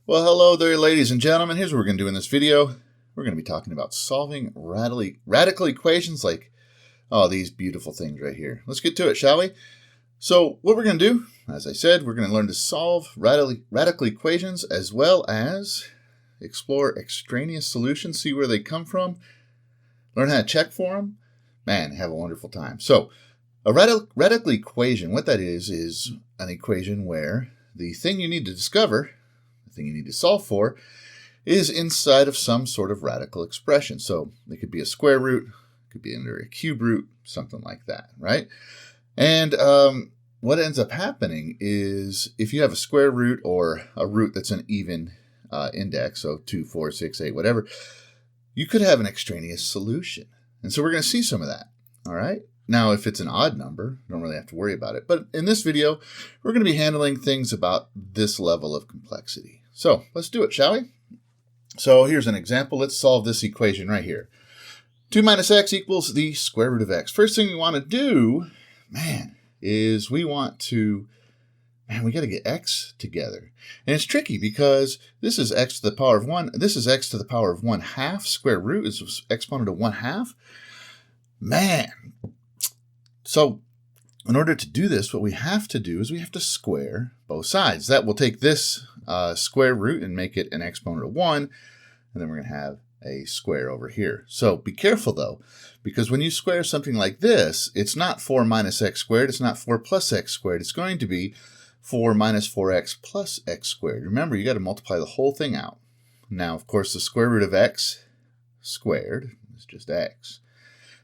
Well, hello there, ladies and gentlemen. Here's what we're going to do in this video. We're going to be talking about solving radical equations like, these beautiful things right here. Let's get to it, shall we? So what we're going to do, as I said, we're going to learn to solve radical equations as well as explore extraneous solutions, see where they come from, learn how to check for them. Man, have a wonderful time. So a radical equation, what that is an equation where the thing you need to discover, the thing you need to solve for, is inside of some sort of radical expression. So it could be a square root, it could be under a cube root, something like that, right? And what ends up happening is if you have a square root or a root that's an even index, so 2, 4, 6, 8, whatever, you could have an extraneous solution. And so we're going to see some of that, all right? Now, if it's an odd number, you don't really have to worry about it. But in this video, we're going to be handling things about this level of complexity. So let's do it, shall we? So here's an example. Let's solve this equation right here. 2 minus x equals the square root of x. First thing we want to do, is we got to get x together. And it's tricky because this is x to the power of 1. This is x to the power of 1/2. Square root is exponent of 1/2. So in order to do this, what we have to do is we have to square both sides. That will take this square root and make it an exponent of 1. And then we're going to have a square over here. So be careful though, because when you square something like this, it's not 4 minus x squared. It's not 4 plus x squared. It's going to be 4 minus 4x plus x squared. Remember, you got to multiply the whole thing out. Now, of course, the square root of x squared is just x.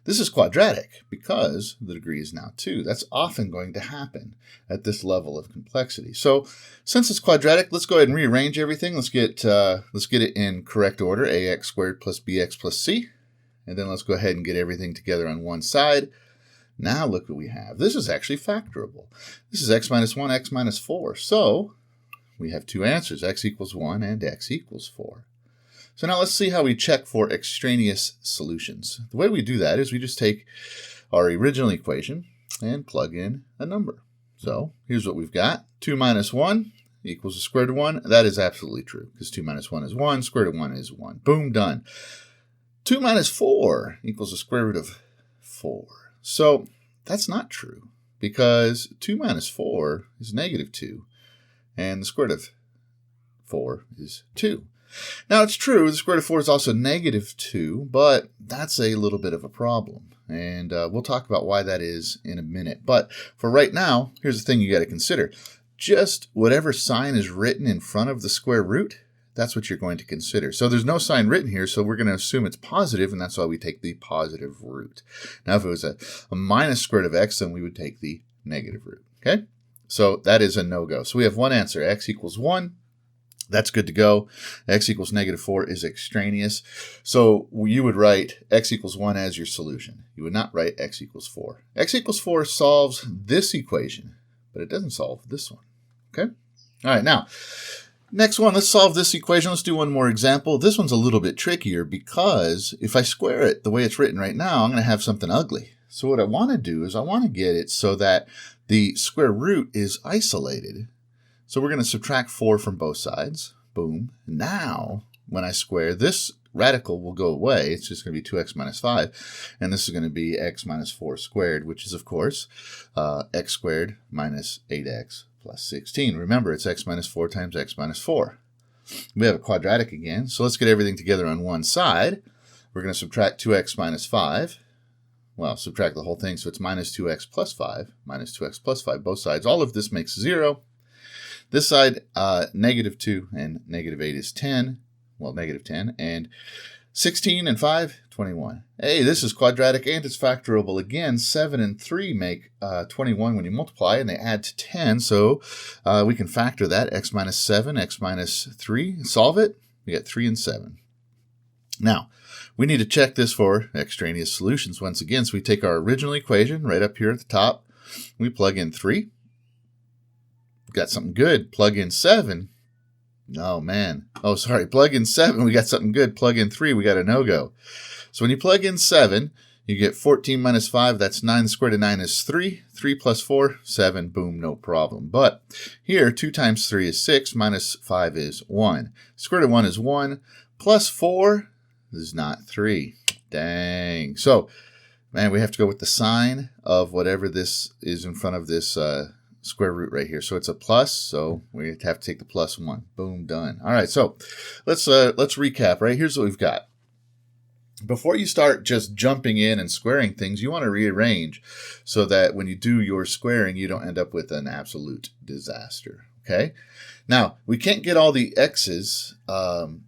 This is quadratic because the degree is now 2. That's often going to happen at this level of complexity. So since it's quadratic, let's go ahead and rearrange everything. Let's get it in correct order, ax squared plus bx plus c. And then let's go ahead and get everything together on one side. Now look what we have. This is actually factorable. This is x minus 1, x minus 4. So we have two answers, x equals 1 and x equals 4. So now let's see how we check for extraneous solutions. The way we do that is we just take our original equation and plug in a number. So here's what we've got. 2 minus 1 equals the square root of 1. That is absolutely true because 2 minus 1 is 1. Square root of 1 is 1. Boom, done. 2 minus 4 equals the square root of 4. So that's not true because 2 minus 4 is negative 2. And the square root of 4 is 2. Now, it's true, the square root of 4 is also negative 2, but that's a little bit of a problem. And we'll talk about why that is in a minute. But for right now, here's the thing you got to consider. Just whatever sign is written in front of the square root, that's what you're going to consider. So there's no sign written here, so we're going to assume it's positive, and that's why we take the positive root. Now, if it was a minus square root of x, then we would take the negative root. Okay? So that is a no-go. So we have one answer, x equals 1. That's good to go. X equals negative 4 is extraneous. So you would write x equals 1 as your solution. You would not write x equals 4. X equals 4 solves this equation, but it doesn't solve this one. Okay? All right, now, next one, let's solve this equation. Let's do one more example. This one's a little bit trickier because if I square it the way it's written right now, I'm going to have something ugly. So what I want to do is I want to get it so that the square root is isolated. So we're going to subtract 4 from both sides. Boom. Now, when I square, this radical will go away. It's just going to be 2x minus 5. And this is going to be x minus 4 squared, which is, of course, x squared minus 8x plus 16. Remember, it's x minus 4 times x minus 4. We have a quadratic again. So let's get everything together on one side. We're going to subtract 2x minus 5. Well, subtract the whole thing. So it's minus 2x plus 5. Minus 2x plus 5, both sides. All of this makes 0. This side, negative 2 and negative 8 is 10. Well, negative 10. And 16 and 5, 21. Hey, this is quadratic and it's factorable again. 7 and 3 make 21 when you multiply, and they add to 10. So we can factor that. X minus 7, x minus 3. Solve it. We get 3 and 7. Now, we need to check this for extraneous solutions once again. So we take our original equation right up here at the top. We plug in 3. Got something good. Plug in 7. Oh, man. Oh, sorry. Plug in 7. We got something good. Plug in 3. We got a no-go. So when you plug in 7, You get 14 minus 5, that's 9. The square root of 9 is 3. 3 plus 4, 7. Boom, no problem. But here, 2 times 3 is 6, minus 5 is 1. Square root of 1 is 1, plus 4 is not 3. Dang. So, man, we have to go with the sign of whatever this is in front of this square root right here. So it's a plus, so we have to take the plus 1. Boom, done. All right, so let's recap, right? Here's what we've got. Before you start just jumping in and squaring things, you want to rearrange so that when you do your squaring, you don't end up with an absolute disaster, okay? Now, we can't get all the x's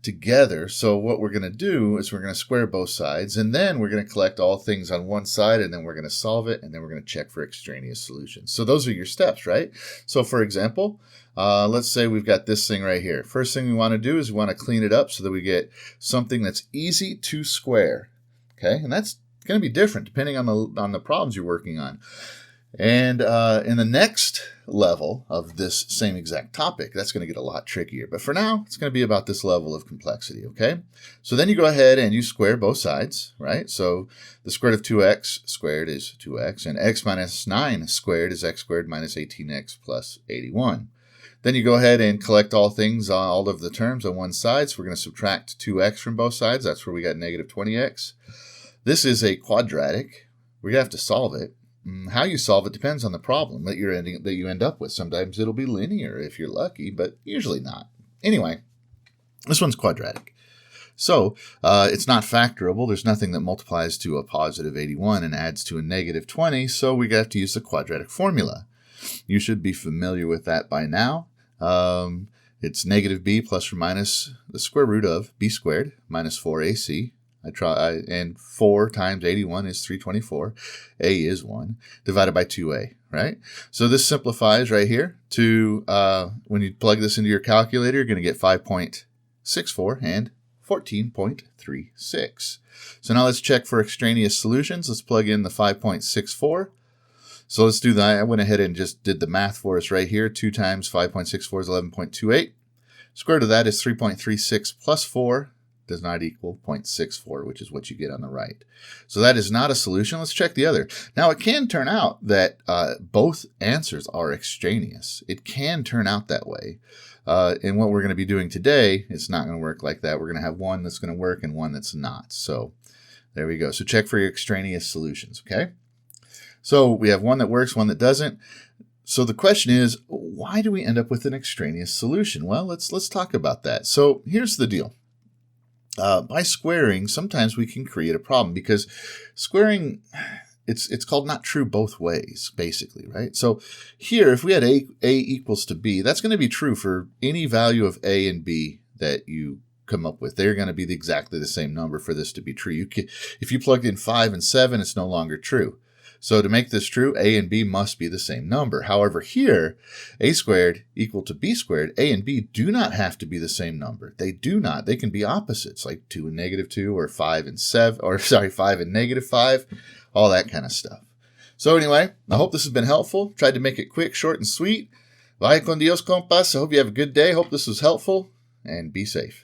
together, so what we're going to do is we're going to square both sides, and then we're going to collect all things on one side, and then we're going to solve it, and then we're going to check for extraneous solutions. So those are your steps, right? So for example, let's say we've got this thing right here. First thing we want to do is we want to clean it up so that we get something that's easy to square, okay? And that's going to be different depending on the problems you're working on. And in the next level of this same exact topic, that's going to get a lot trickier. But for now, it's going to be about this level of complexity, okay? So then you go ahead and you square both sides, right? So the square root of 2x squared is 2x, and x minus 9 squared is x squared minus 18x plus 81. Then you go ahead and collect all things, all of the terms on one side. So we're going to subtract 2x from both sides. That's where we got negative 20x. This is a quadratic. We're going to have to solve it. How you solve it depends on the problem that you end up with. Sometimes it'll be linear if you're lucky, but usually not. Anyway, this one's quadratic. So it's not factorable. There's nothing that multiplies to a positive 81 and adds to a negative 20, so we have to use the quadratic formula. You should be familiar with that by now. It's negative b plus or minus the square root of b squared minus 4ac. And 4 times 81 is 324. A is 1, divided by 2a, right? So this simplifies right here to, when you plug this into your calculator, you're going to get 5.64 and 14.36. So now let's check for extraneous solutions. Let's plug in the 5.64. So let's do that. I went ahead and just did the math for us right here. 2 times 5.64 is 11.28. Square root of that is 3.36 plus 4. Does not equal 0.64, which is what you get on the right. So that is not a solution. Let's check the other. Now, it can turn out that both answers are extraneous. It can turn out that way. And what we're going to be doing today, it's not going to work like that. We're going to have one that's going to work and one that's not. So there we go. So check for your extraneous solutions, okay? So we have one that works, one that doesn't. So the question is, why do we end up with an extraneous solution? Well, let's talk about that. So here's the deal. By squaring, sometimes we can create a problem because squaring, it's called not true both ways, basically, right? So here, if we had a equals to b, that's going to be true for any value of a and b that you come up with. They're going to be exactly the same number for this to be true. If you plugged in 5 and 7, it's no longer true. So to make this true, a and b must be the same number. However, here, a squared equal to b squared, a and b do not have to be the same number. They do not. They can be opposites, like 2 and negative 2, or 5 and 7, or 5 and negative 5, all that kind of stuff. So anyway, I hope this has been helpful. Tried to make it quick, short, and sweet. Vaya con Dios, compas. I hope you have a good day. Hope this was helpful, and be safe.